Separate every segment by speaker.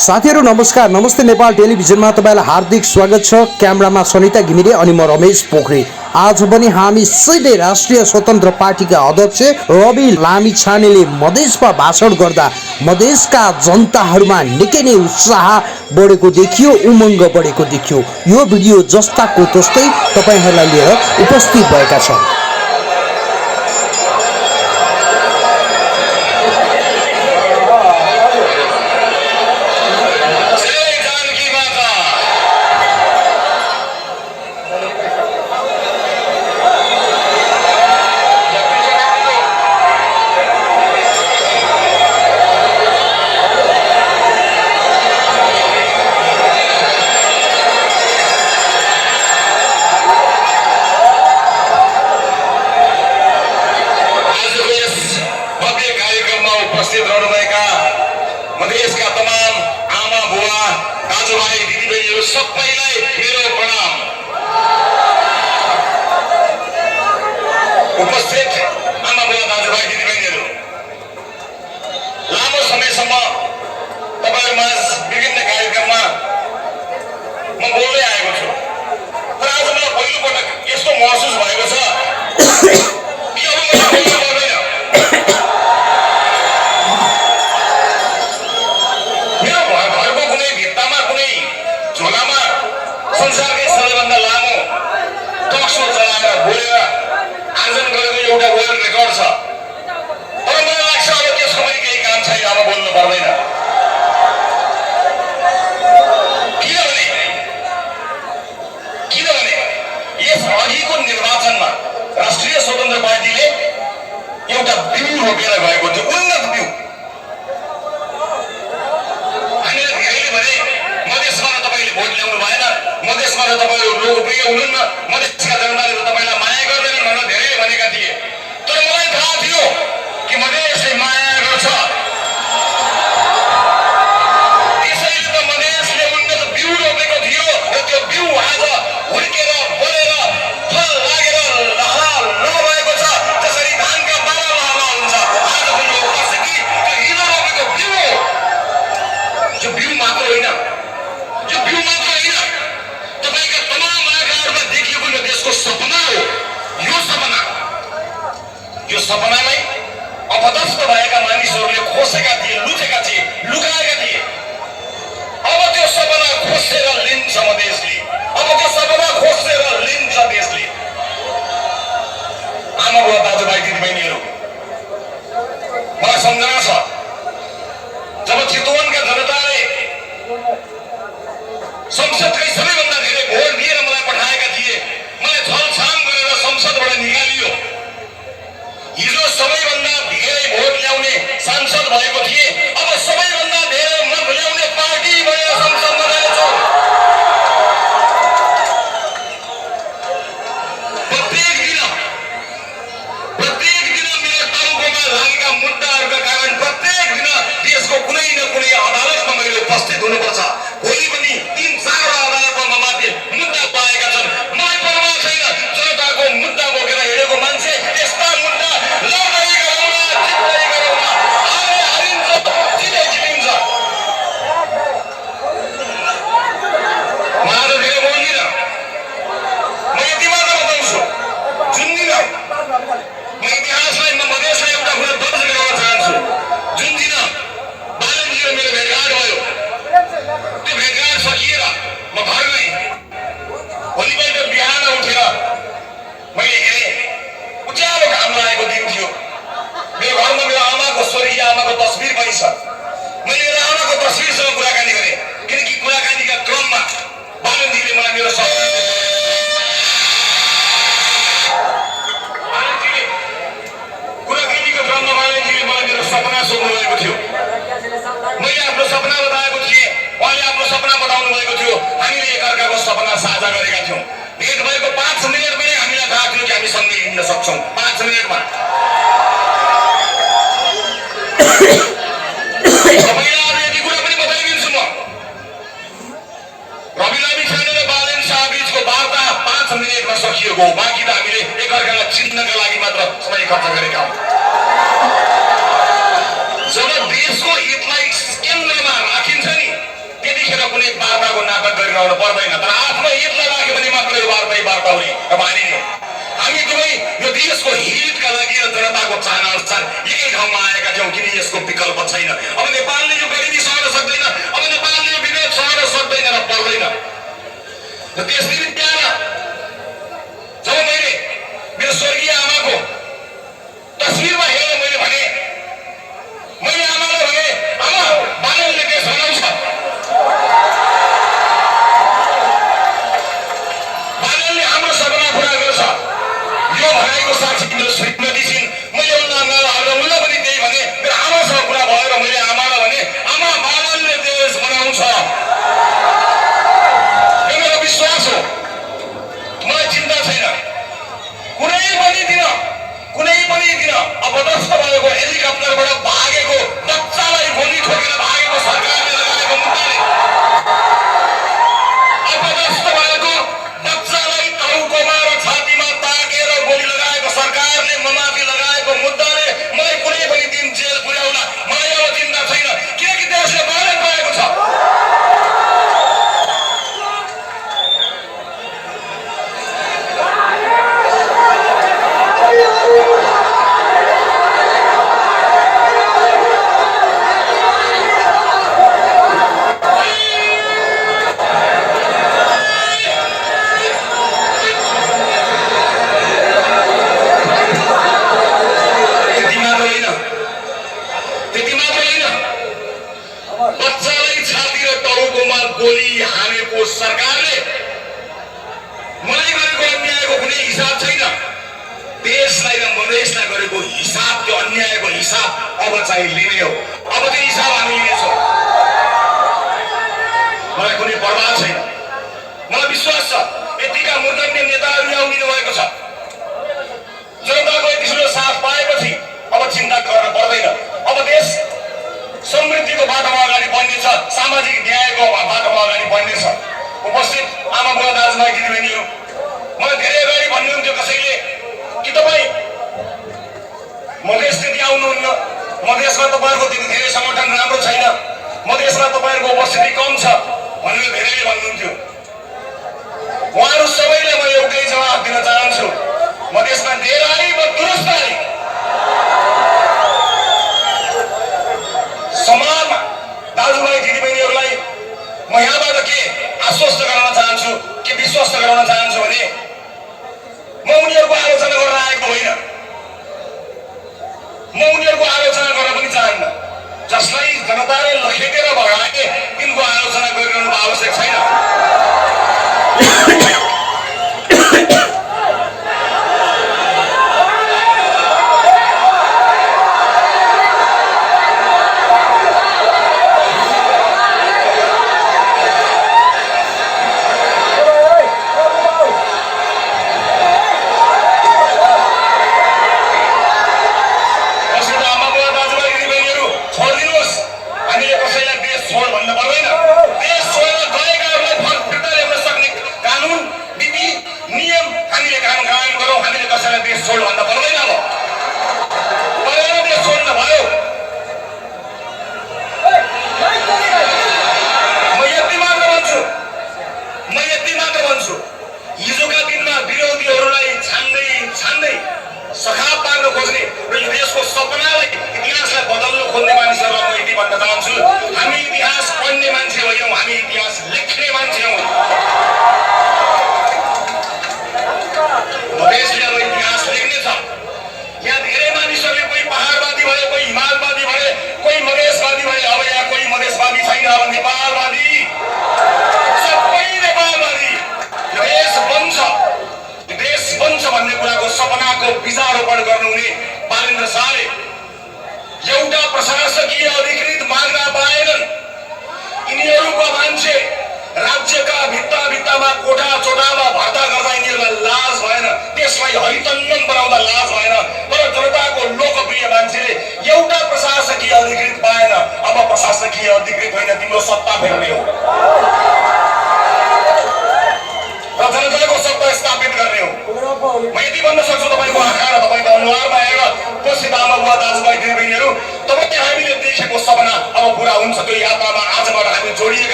Speaker 1: साथीहरु नमस्कार। नमस्ते नेपाल टेलिभिजनमा तपाईलाई हार्दिक स्वागत छ। क्यामेरामा सनिता घिमिरे अनि म रमेश पोखरेल। आज पनि हामी सिधै राष्ट्रिय स्वतन्त्र पार्टीका अध्यक्ष रवि लामिछानेले मधेसमा भाषण गर्दा मधेसका जनताहरुमा निकै नै उत्साह बढेको देखियो, उमङ्ग बढेको देखियो। यो भिडियो जस्ताको तस्तै तपाईहरुलाई लिएर उपस्थित भएका छौं।
Speaker 2: मधेसका तमाम आमा बुवा दाजुभाइ दिदीबहिनीहरु सबैलाई मेरो प्रणाम। उपस्थित आमा बुवा दाजुभाइ दिदीबहिनीहरु, लामो समयसम्म तपाईहरुमाझ विभिन्न कार्यक्रममा म बोल्दै आएको छु, तर आज मलाई पहिलोपटक यस्तो महसुस भएको छ कि अब मैले बोल्नु पर्दैन। संसारकै सबैभन्दा लामो टकसो चलाएर बोलेर आयोजन गरेको एउटा वर्ल्ड रेकर्ड छ, तर मलाई लाग्छ अब त्यसको पनि केही काम छैन, अब बोल्नु पर्दैन। किनभने यस अघिको निर्वाचनमा राष्ट्रिय स्वतन्त्र पार्टीले एउटा बिउ रोपेर गएको थियो, उन्नत बिउ। हामीलाई धेरैले भने मधेसमा तपाईले भोट ल्याउनु भएन, मधेसमा तपाईहरु लोकप्रिय हुनुहुन्न, मधेसका जनताले तपाईलाई माया गर्दैनन् भनेर धेरैले भनेका थिए। तर मलाई थाहा थियो कि मधेसले माया गर्छ, त्यसैले त मधेसले उन्नत बिउ रोपेको थियो र त्यो बिउ आज हुर्केर बढेर फल लागेर लहलह भएको छ। जसरी धानका बारा लहलह हुन्छ, आजको यो उपस्थिति त्यो हिजो रोपेको बिउ हो। यो बिउ मात्र होइन, तपाईका तमाम आँखाहरुमा देखिएको यो देशको सपना हो। यो सपनालाई अपदस्थ भएका मानिसहरूले खोसेका थिए, लुटेका थिए, लुकाएका थिए। अब त्यो सपना खोसेर लिन्छ मधेसले, अब त्यो सपना खोसेर लिन्छ देशले। आमा बुवा दाजुभाइ दिदीबहिनीहरु, मलाई सम्झना छ जब चितवनका जनताले संसदकै सबैभन्दा धेरै भोट दिएर मलाई पठाएका थिए, मलाई छलछाम गरेर संसदबाट निकालियो। हिजो सबैभन्दा धेरै भोट ल्याउने सांसद भएको थिए, अब सबैभन्दा धेरै मत ल्याउने पार्टी भएर संसदमा जानेछु। प्रत्येक दिन मेरो टाउकोमा लागेका मुद्दाहरूका कारण प्रत्येक दिन देशको कुनै न कुनै अदालतमा मैले उपस्थित हुनुपर्छ। भोलि पनि 3-4 अदालतमा माथि मुद्दा पाएका छन्। मलाई परवाह छैन, जनताको मुद्दा बोकेर हिँडेको मान्छे त्यस्ता मुद्दा लड्दै गरौँला, जित्दै गरौँला, हारिन्छ, जित्दै जितिन्छ। म आज धेरै बोल्दिनँ, म यति मात्र बताउँछु, जुन दिन म इतिहासलाई, म मधेसलाई एउटा कुरा दर्ज गराउन चाहन्छु। जुन दिन बालनजी र मेरो भेटघाट भयो, त्यो भेटघाट सकिएर म घर गएँ। भोलिपल्ट बिहान उठेर मैले हेरेँ, उज्यालो घाम लागेको दिन थियो। मेरो घरमा मेरो आमाको, स्वर्गीय आमाको तस्बिर पनि छ। मैले मेरो आमाको तस्बिरसँग कुराकानी गरेँ, किनकि कुराकानीका क्रममा बालनजीले मलाई मेरो सपना सोध्नु भएको थियो। मैले आफ्नो सपना बताएको थिएँ, उहाँले आफ्नो सपना बताउनु भएको थियो। हामीले एकअर्काको सपना साझा गरेका थियौँ। भेट भएको 5 मिनटमै हामीलाई थाहा थियो कि हामी सँगै हिँड्न सक्छौँ। 5 मिनटमा तपाईँलाई आज यति कुरा पनि बताइदिन्छु म। रवि लामिछाने र बालेन शाहबीचको वार्ता 5 मिनटमा सकिएको हो। बाँकी त हामीले एकअर्कालाई चिन्नका लागि मात्र समय खर्च गरेका हौँ। जब देशको हितलाई केन्द्रमा राखिन्छ नि, लगाउनु पर्दैन, तर आफ्नो हितलाई राख्यो भने मात्रै वार्ता हुने र मानिने। हामी दुवै यो देशको हितका लागि र जनताको चाहना अनुसार एकै ठाउँमा आएका थियौँ, किन यसको विकल्प छैन। अब नेपालले यो गरिबी सहन सक्दैन, अब नेपालले यो विभेद सहन सक्दैन र पर्दैन। र त्यसरी त्यहाँ जब मैले मेरो स्वर्गीय आमाको तस्विरमा हेरेर मैले भने, मैले आमालाई भने, आमा बालनले देश बनाउँछ, बालनले हाम्रो सपना पुरा गर्छ, यो भनाइको साक्षी मेरो श्रीमती छिन्। मैले उनलाई पनि त्यही भने, मेरो आमासँग कुरा भएर मैले आमालाई भने, आमा बालनले देश बनाउँछ। यो मेरो विश्वास हो, मलाई चिन्ता छैन। कुनै पनि दिन अपदस्थ भएको हेलिकप्टरबाट भागेको बच्चालाई गोली ठोकेर भागेको सरकारले लगाएको मुद्दाले, अपदस्थ भएको बच्चालाई टाउकोमा र छातीमा ताकेर गोली लगाएको सरकारले ममाथि लगाएको मुद्दाले मलाई कुनै पनि दिन जेल पुर्याउला, मलाई अब चिन्ता छैन, किनकि देशले बालन पाएको छ। बच्चालाई छाती र टाउकोमा गोली हानेको सरकारले मलाई गरेको अन्यायको कुनै हिसाब छैन। देशलाई र मधेसलाई गरेको हिसाब, त्यो अन्यायको हिसाब अब चाहिँ लिने हो। अब त्यो हिसाब हामी लिनेछौँ। मलाई कुनै परवाह छैन। मलाई विश्वास छ यतिका मूर्धन्य नेताहरू आउनु भएको छ। जनताको यति ठुलो साथ पाएपछि अब चिन्ता गर्न पर्दैन। अब देश समृद्धिको बाटोमा अगाडि बढ्नेछ, सामाजिक न्यायको बाटोमा अगाडि बढ्नेछ। उपस्थित आमा बुवा दाजुभाइ दिदीबहिनीहरू, मलाई धेरै अगाडि भन्नुहुन्थ्यो कसैले कि तपाईँ मधेसदेखि आउनुहुन्न, मधेसमा तपाईँहरूको धेरै सङ्गठन राम्रो छैन, मधेसमा तपाईँहरूको उपस्थिति कम छ भनेर धेरैले भन्नुहुन्थ्यो। उहाँहरू सबैलाई म एउटै जवाब दिन चाहन्छु, मधेसमा धेरै व दुरुस्त समाजमा दाजुभाइ दिदीबहिनीहरूलाई म यहाँबाट के आश्वस्त गराउन चाहन्छु, के विश्वस्त गराउन चाहन्छु भने म उनीहरूको आलोचना गर्न आएको होइन, म उनीहरूको आलोचना गर्न पनि चाहन्न। जसलाई जनताले लखेटेर भगाए तिनको आलोचना गरिरहनु आवश्यक छैन।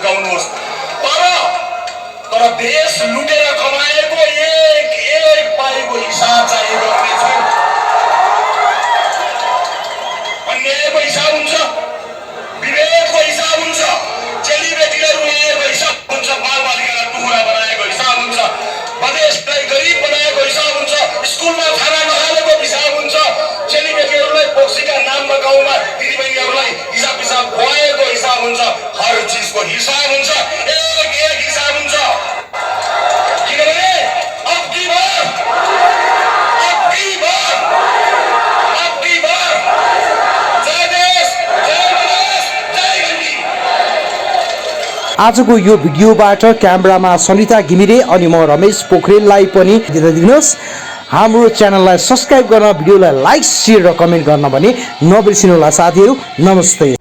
Speaker 2: गाउनुहोस्। तर देश लुटेर कमाएको एक एक पाइको हिसाब चाहिँ गर्नेछु। अन्यायको हिसाब हुन्छ, विवेकको हिसाब हुन्छ, चेलीबेटीलाई रुवाएको हिसाब हुन्छ, बालबालिकालाई टुहुरा बनाएको हिसाब हुन्छ, प्रदेशलाई गरिब बनाएको हिसाब हुन्छ, स्कुलमा खाना नखानेको हिसाब हुन्छ, चेलीबेटीहरूलाई पोक्सीका नाममा गाउँमा दिदीबहिनीहरूलाई हिसाब खुवाएको हिसाब हुन्छ। हर चिजको हिसाब हुन्छ, एक एक हिसाब हुन्छ। किनभने अब की बार जय देश, जय विदेश, जय हिन्दी।
Speaker 1: आजको यो भिडियोबाट क्यामेरामा सनिता घिमिरे अनि म रमेश पोखरेललाई पनि दिन दिनुहोस्। हाम्रो च्यानललाई सब्स्क्राइब गर्न, भिडियोलाई लाइक, शेयर र कमेन्ट गर्न भने नबिर्सिनुहोला साथीहरू। नमस्ते।